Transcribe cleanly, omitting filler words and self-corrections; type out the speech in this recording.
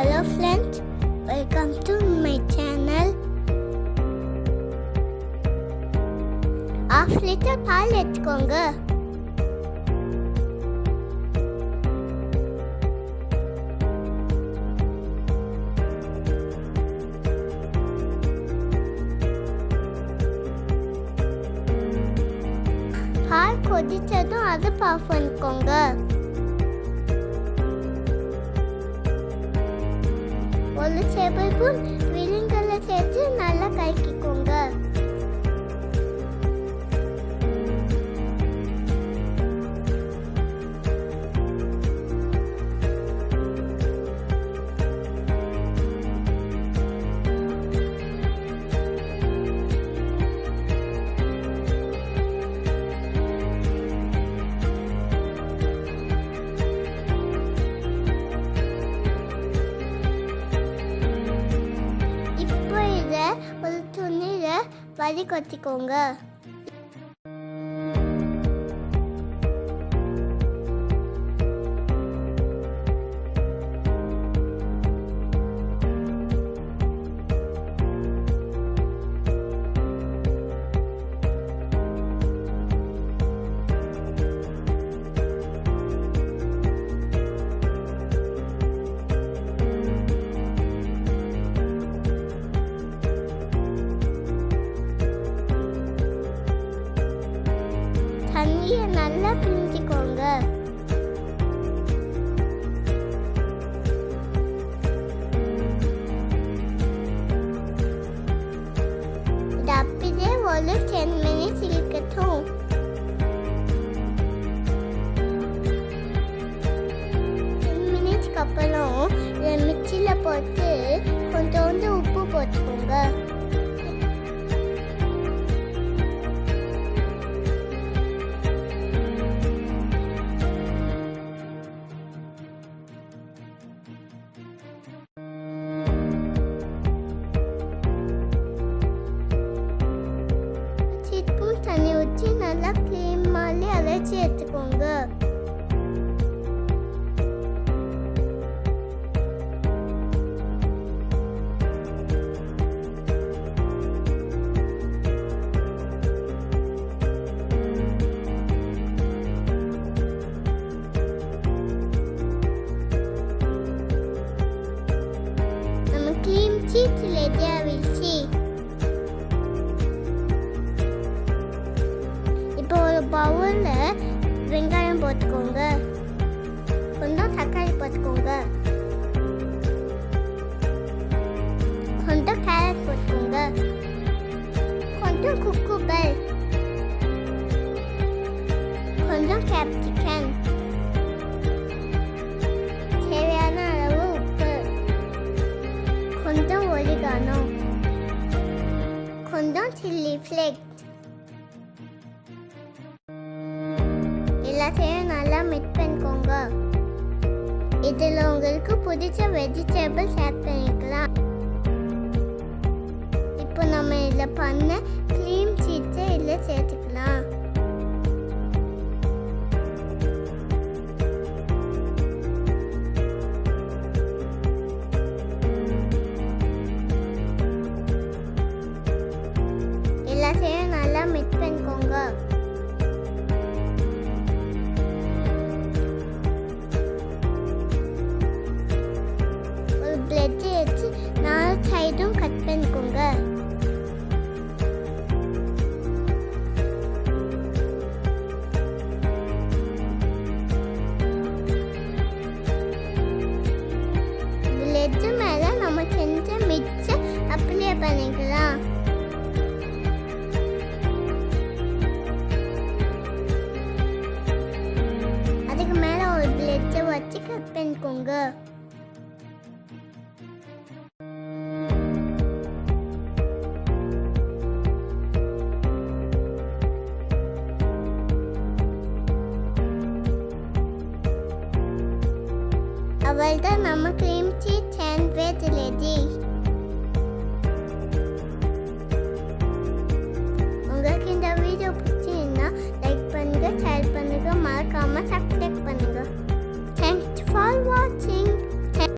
Hello friends, welcome to my channel. Half liter பால் எடுத்துக்கோங்க. பால் கொதிச்சதும் அதை of பண்ணிக்கோங்க. ஒரு டேபிள் ஸ்பூன் வினிகரை சேர்த்து நல்லா கலக்கிக்கோங்க. ஒரு துணியில வடிகட்டிக்கோங்க. தண்ணியை நல்லா பிழிஞ்சிக்கோங்க. இது அப்படியே ஒரு 10 minutes இருக்கட்டும். அப்புறம் இதை மிக்சியில் போட்டு கொஞ்சோண்டு உப்பு போட்டுக்கோங்க. தண்ணி ஊற்றி நல்லா க்ளீன் பண்ணி அரைச்சி எடுத்துக்கோங்க. நம்ம க்ரீம் சீஸ் ரெடியாக ஆகிடுச்சு. ஒரு பவுலில் வெங்காயம் போட்டுக்கோங்க. கொஞ்சம் தக்காளி போட்டுக்கோங்க. கொஞ்சம் கேரட் போட்டுக்கோங்க. கொஞ்சம் குக்கும்பர், கொஞ்சம் கேப்சிகம், தேவையான அளவு உப்பு, கொஞ்சம் ஒரிகானோ, கொஞ்சம் சில்லி ஃப்ளேக்ஸ். எல்லாத்தையும் நல்லா மிக்ஸ் பண்ணிக்கோங்க. இதில் உங்களுக்கு பிடிச்ச வெஜிடபிள்ஸ் ஆட் பண்ணிக்கலாம். இப்போ நம்ம இதில் பண்ண க்ரீம் சீஸை இதில் சேர்த்துக்கலாம். எல்லாத்தையும் நல்லா மிக்ஸ் பண்ணிக்கோங்க. பிளெட் எடுத்து 4 சைடும் கட் பண்ணிக்கோங்க. பிளெட் மேல நம்ம செஞ்ச மிக்ஸை அப்ளை பண்ணிக்கலாம். அதுக்கு மேல ஒரு பிளெட்டை வச்சு கட் பண்ணிக்கோங்க. அவ்வளோதான், நம்ம க்ரீம் சீஸ் சாண்ட்விச் ரெடி. உங்களுக்கு இந்த வீடியோ பிடிச்சிருந்தா லைக் பண்ணுங்க, ஷேர் பண்ணுங்க, மறக்காம சப்ஸ்கிரைப் பண்ணுங்க. Thanks for watching.